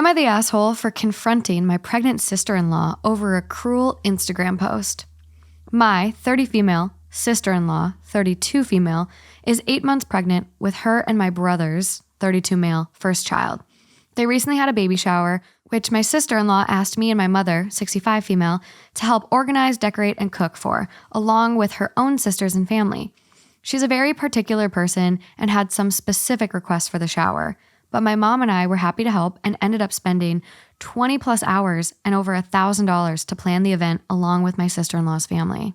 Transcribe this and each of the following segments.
Am I the asshole for confronting my pregnant sister-in-law over a cruel Instagram post? My 30 female sister-in-law, 32 female, is 8 months pregnant with her and my brother's 32 male first child. They recently had a baby shower, which my sister-in-law asked me and my mother, 65 female, to help organize, decorate, and cook for, along with her own sisters and family. She's a very particular person and had some specific requests for the shower, but my mom and I were happy to help and ended up spending 20 plus hours and over $1,000 to plan the event along with my sister-in-law's family.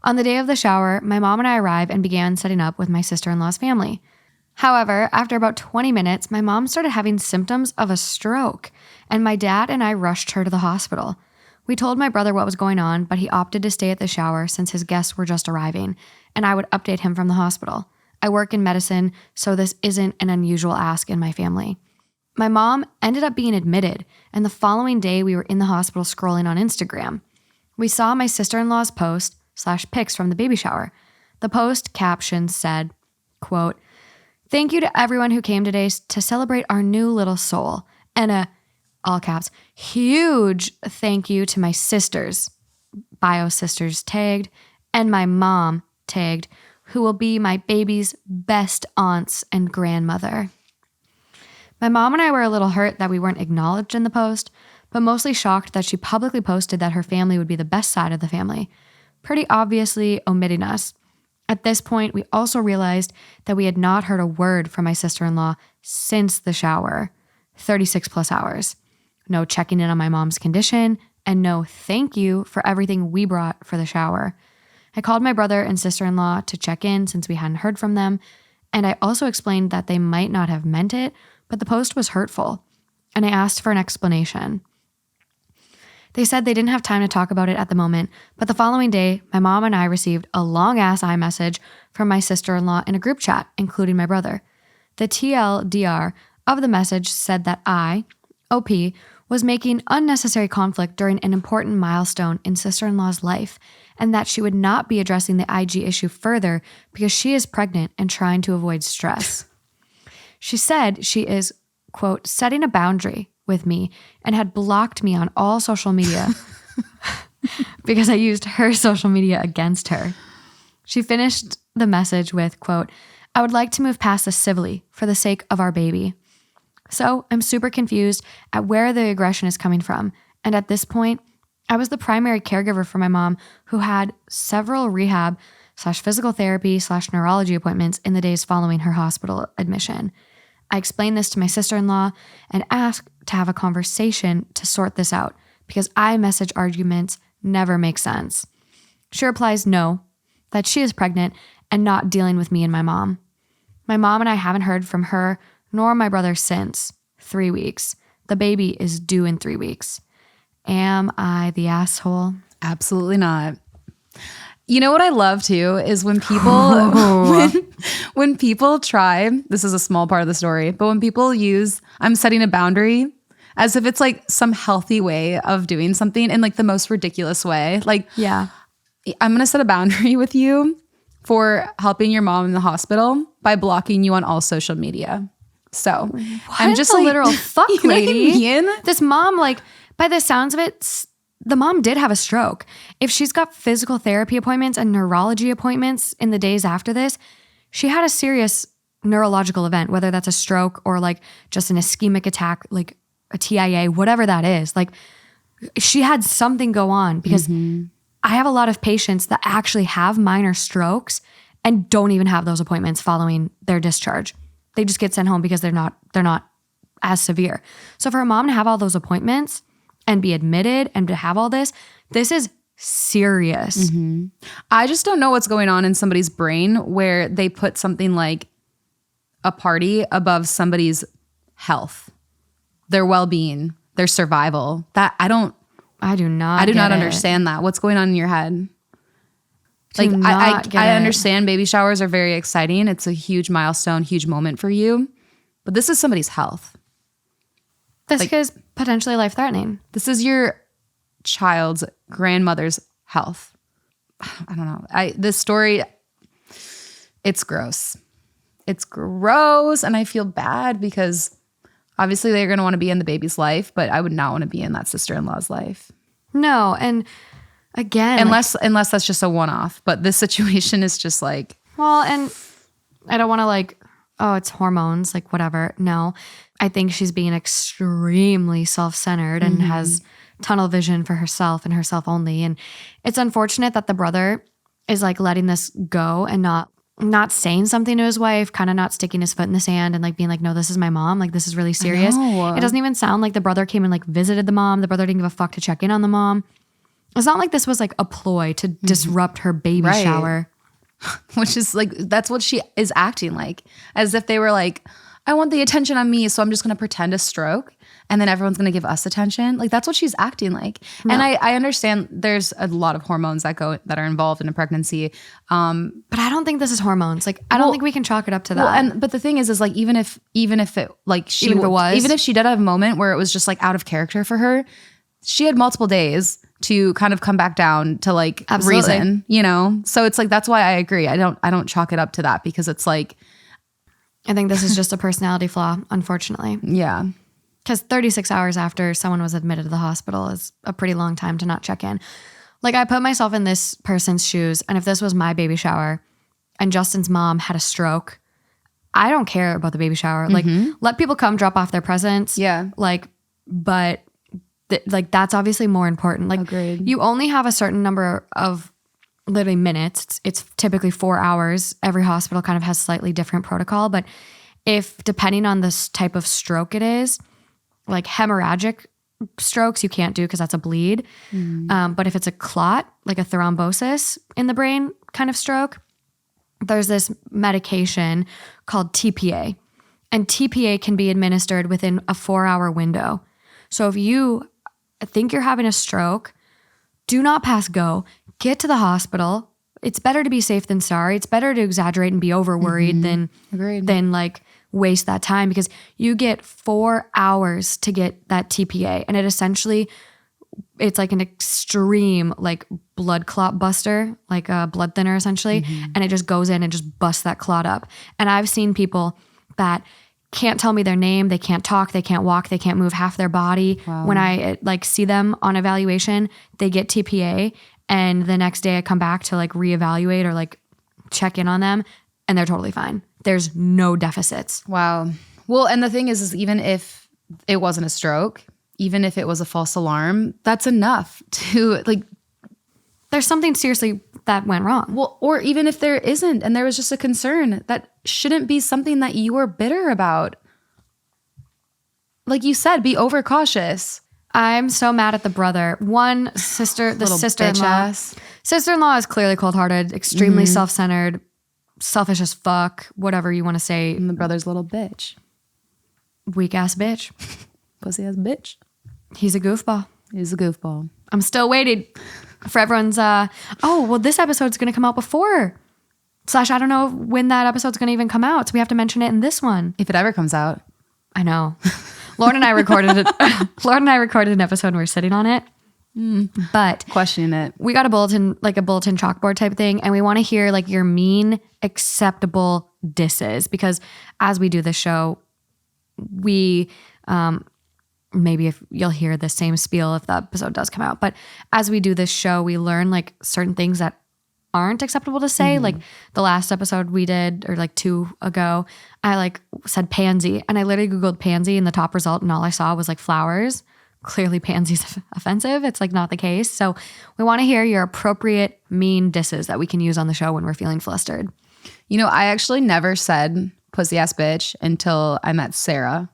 On the day of the shower, my mom and I arrived and began setting up with my sister-in-law's family. However, after about 20 minutes, my mom started having symptoms of a stroke, and my dad and I rushed her to the hospital. We told my brother what was going on, but he opted to stay at the shower since his guests were just arriving, and I would update him from the hospital. I work in medicine, so this isn't an unusual ask in my family. My mom ended up being admitted, and the following day we were in the hospital scrolling on Instagram. We saw my sister-in-law's post / pics from the baby shower. The post caption said, quote, "Thank you to everyone who came today to celebrate our new little soul," and all caps, "huge thank you to my sisters," bio sisters tagged, and my mom tagged, who will be my baby's best aunts and grandmother. My mom and I were a little hurt that we weren't acknowledged in the post, but mostly shocked that she publicly posted that her family would be the best side of the family, pretty obviously omitting us. At this point, we also realized that we had not heard a word from my sister-in-law since the shower, 36 plus hours. No checking in on my mom's condition, and no thank you for everything we brought for the shower. I called my brother and sister-in-law to check in since we hadn't heard from them, and I also explained that they might not have meant it, but the post was hurtful, and I asked for an explanation. They said they didn't have time to talk about it at the moment, but the following day, my mom and I received a long-ass iMessage from my sister-in-law in a group chat, including my brother. The TLDR of the message said that I, OP, was making unnecessary conflict during an important milestone in sister-in-law's life, and that she would not be addressing the IG issue further because she is pregnant and trying to avoid stress. She said she is, quote, setting a boundary with me and had blocked me on all social media because I used her social media against her. She finished the message with, quote, "I would like to move past this civilly for the sake of our baby." So I'm super confused at where the aggression is coming from. And at this point, I was the primary caregiver for my mom, who had several rehab / physical therapy / neurology appointments in the days following her hospital admission. I explained this to my sister-in-law and asked to have a conversation to sort this out because iMessage arguments never make sense. She replies no, that she is pregnant and not dealing with me and my mom. My mom and I haven't heard from her nor my brother since 3 weeks. The baby is due in 3 weeks. Am I the asshole? Absolutely not. You know what I love too is when people when people try, this is a small part of the story, but when people use "I'm setting a boundary" as if it's like some healthy way of doing something in like the most ridiculous way. Like, yeah, I'm going to set a boundary with you for helping your mom in the hospital by blocking you on all social media. So I'm just a like, literal fuck you know lady. what I mean? This mom, like, by the sounds of it, the mom did have a stroke. If she's got physical therapy appointments and neurology appointments in the days after this, she had a serious neurological event, whether that's a stroke or like just an ischemic attack, like a TIA, whatever that is. Like, she had something go on because I have a lot of patients that actually have minor strokes and don't even have those appointments following their discharge. They just get sent home because they're not as severe. So for a mom to have all those appointments and be admitted and to have all this is serious. I just don't know what's going on in somebody's brain where they put something like a party above somebody's health, their well-being, their survival. That I do not understand that. What's going on in your head? Like, I understand baby showers are very exciting. It's a huge milestone, huge moment for you. But this is somebody's health. This is potentially life-threatening. This is your child's grandmother's health. I don't know. This story, it's gross. It's gross, and I feel bad because Obviously, they're going to want to be in the baby's life, but I would not want to be in that sister-in-law's life. No. And again, unless that's just a one-off. But this situation is just like, well, and I don't want to like, oh, it's hormones, like whatever. No, I think she's being extremely self-centered and has tunnel vision for herself and herself only. And it's unfortunate that the brother is like letting this go and not saying something to his wife, kind of not sticking his foot in the sand and like being like, no, this is my mom. Like, this is really serious. It doesn't even sound like the brother came and like visited the mom. The brother didn't give a fuck to check in on the mom. It's not like this was like a ploy to disrupt her baby shower. Which is like, that's what she is acting like, as if they were like, I want the attention on me, so I'm just going to pretend a stroke and then everyone's going to give us attention. Like, that's what she's acting like. No. And I understand there's a lot of hormones that are involved in a pregnancy. But I don't think this is hormones. Like, I don't think we can chalk it up to that. Well, but the thing is like, even if it like she even if she did have a moment where it was just like out of character for her, she had multiple days to kind of come back down to like reason, you know? So it's like, that's why I agree. I don't chalk it up to that, because it's like, I think this is just a personality flaw, unfortunately. Yeah. Because 36 hours after someone was admitted to the hospital is a pretty long time to not check in. Like, I put myself in this person's shoes, and if this was my baby shower and Justin's mom had a stroke, I don't care about the baby shower. Like, let people come drop off their presents. Yeah. Like, but like, that's obviously more important. Like, agreed. You only have a certain number of literally minutes. It's typically 4 hours. Every hospital kind of has slightly different protocol, but if depending on this type of stroke it is, like hemorrhagic strokes you can't do because that's a bleed. But if it's a clot, like a thrombosis in the brain kind of stroke, there's this medication called TPA, and TPA can be administered within a 4-hour window. So if you think you're having a stroke, do not pass go. Get to the hospital. It's better to be safe than sorry. It's better to exaggerate and be over worried than like waste that time, because you get 4 hours to get that TPA, and it's like an extreme like blood clot buster, like a blood thinner essentially, and it just goes in and just busts that clot up. And I've seen people that can't tell me their name, they can't talk, they can't walk, they can't move half their body. Wow. When I like see them on evaluation, they get TPA, and the next day I come back to like reevaluate or like check in on them, and they're totally fine. There's no deficits. Wow. Well, and the thing is even if it wasn't a stroke, even if it was a false alarm, that's enough to like, there's something seriously that went wrong. Well, or even if there isn't, and there was just a concern, that shouldn't be something that you are bitter about. Like you said, be overcautious. I'm so mad at the brother. One sister, the sister-in-law. Sister-in-law is clearly cold-hearted, extremely self-centered, selfish as fuck, whatever you want to say. And the brother's a little bitch. Weak-ass bitch. Pussy-ass bitch. He's a goofball. He's a goofball. I'm still waiting for everyone's, this episode's going to come out before. / I don't know when that episode's going to even come out, so we have to mention it in this one. If it ever comes out. I know. Lauren and I recorded it. Lauren and I recorded an episode and we were sitting on it. But questioning it. We got a bulletin chalkboard type thing, and we want to hear like your mean, acceptable disses, because as we do this show, we maybe if you'll hear the same spiel if the episode does come out, but as we do this show, we learn like certain things that aren't acceptable to say. Like the last episode we did, or like 2 ago, I like said pansy, and I literally Googled pansy, and the top result and all I saw was like flowers. Clearly pansy's offensive. It's like not the case. So we want to hear your appropriate mean disses that we can use on the show when we're feeling flustered. You know, I actually never said pussy ass bitch until I met Sarah.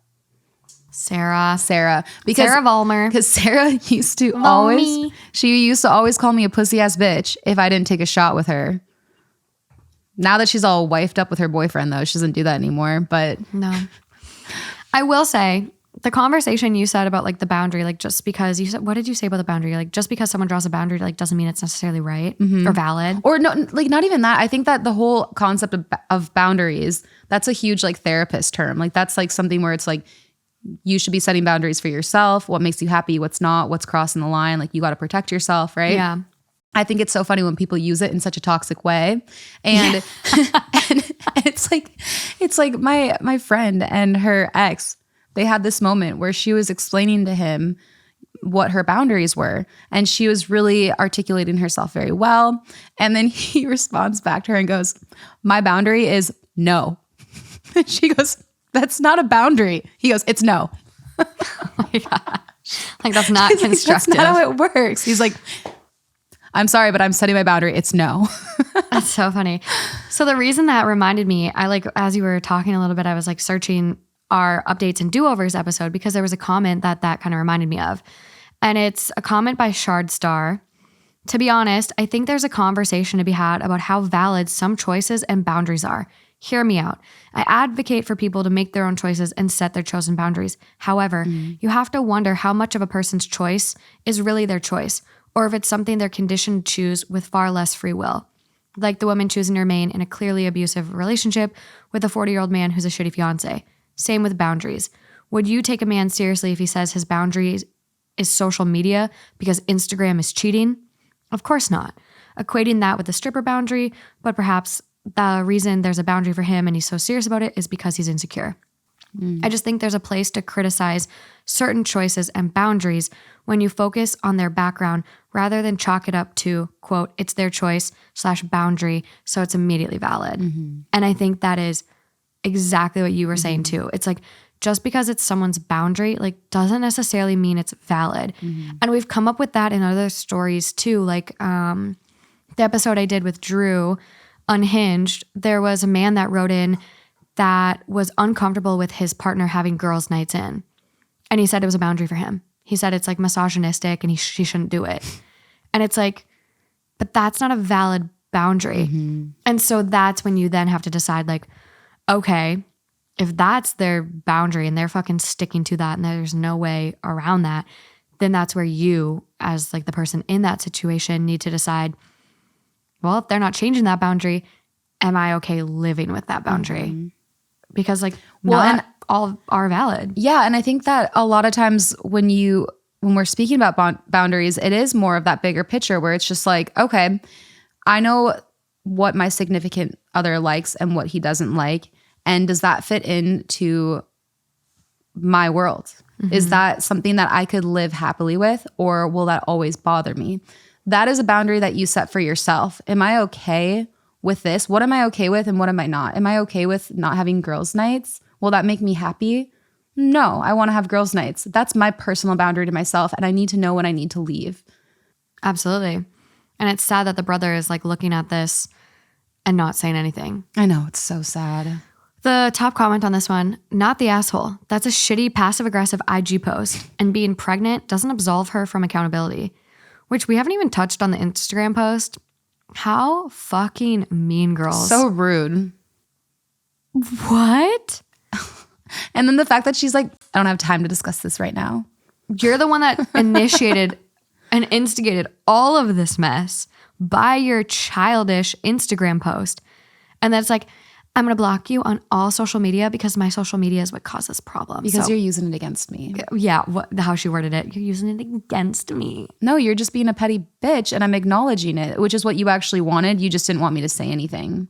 Because Sarah Vollmer. Because Sarah used to always call me a pussy ass bitch if I didn't take a shot with her. Now that she's all wifed up with her boyfriend, though, she doesn't do that anymore. But no, I will say the conversation you said about like the boundary, like just because you said, what did you say about the boundary? Like just because someone draws a boundary, like doesn't mean it's necessarily right or valid. Or no, like not even that. I think that the whole concept of boundaries, that's a huge like therapist term. Like that's like something where it's like, you should be setting boundaries for yourself. What makes you happy, what's not, what's crossing the line. Like you got to protect yourself, right? Yeah. I think it's so funny when people use it in such a toxic way. And, and it's like my friend and her ex, they had this moment where she was explaining to him what her boundaries were. And she was really articulating herself very well. And then he responds back to her and goes, my boundary is no. And she goes, that's not a boundary. He goes, it's no. Oh my gosh. Like, that's not constructive. Like, that's not how it works. He's like, I'm sorry, but I'm setting my boundary. It's no. That's so funny. So the reason that reminded me, as you were talking a little bit, I was like searching our updates and do-overs episode because there was a comment that kind of reminded me of. And it's a comment by Shard Star. To be honest, I think there's a conversation to be had about how valid some choices and boundaries are. Hear me out. I advocate for people to make their own choices and set their chosen boundaries. However, you have to wonder how much of a person's choice is really their choice, or if it's something they're conditioned to choose with far less free will. Like the woman choosing to remain in a clearly abusive relationship with a 40-year-old man who's a shitty fiance. Same with boundaries. Would you take a man seriously if he says his boundaries is social media because Instagram is cheating? Of course not. Equating that with a stripper boundary, but perhaps the reason there's a boundary for him and he's so serious about it is because he's insecure. I just think there's a place to criticize certain choices and boundaries when you focus on their background rather than chalk it up to, quote, it's their choice / boundary, so it's immediately valid. And I think that is exactly what you were saying too. It's like, just because it's someone's boundary, like, doesn't necessarily mean it's valid. And we've come up with that in other stories too. Like the episode I did with Drew, Unhinged, there was a man that wrote in that was uncomfortable with his partner having girls' nights in. And he said it was a boundary for him. He said it's like misogynistic and she shouldn't do it. And it's like, but that's not a valid boundary. And so that's when you then have to decide, like, okay, if that's their boundary and they're fucking sticking to that and there's no way around that, then that's where you, as like the person in that situation, need to decide, well, if they're not changing that boundary, am I okay living with that boundary? Because like, not all are valid. Yeah. And I think that a lot of times when we're speaking about boundaries, it is more of that bigger picture where it's just like, okay, I know what my significant other likes and what he doesn't like. And does that fit into my world? Is that something that I could live happily with, or will that always bother me? That is a boundary that you set for yourself. Am I okay with this? What am I okay with and what am I not? Am I okay with not having girls' nights? Will that make me happy? No, I want to have girls' nights. That's my personal boundary to myself, and I need to know when I need to leave. Absolutely. And it's sad that the brother is like looking at this and not saying anything. I know, it's so sad. The top comment on this one, not the asshole. That's a shitty passive-aggressive IG post, and being pregnant doesn't absolve her from accountability, which we haven't even touched on the Instagram post. How fucking mean, girls. So rude. What? And then the fact that she's like, I don't have time to discuss this right now. You're the one that initiated and instigated all of this mess by your childish Instagram post. And then it's like, I'm going to block you on all social media because my social media is what causes problems. Because you're using it against me. Yeah, how she worded it. You're using it against me. No, you're just being a petty bitch and I'm acknowledging it, which is what you actually wanted. You just didn't want me to say anything.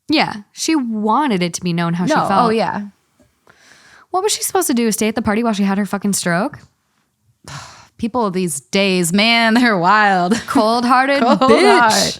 Yeah, she wanted it to be known how she felt. Oh, yeah. What was she supposed to do? Stay at the party while she had her fucking stroke? People these days, man, they're wild. Cold-hearted bitch.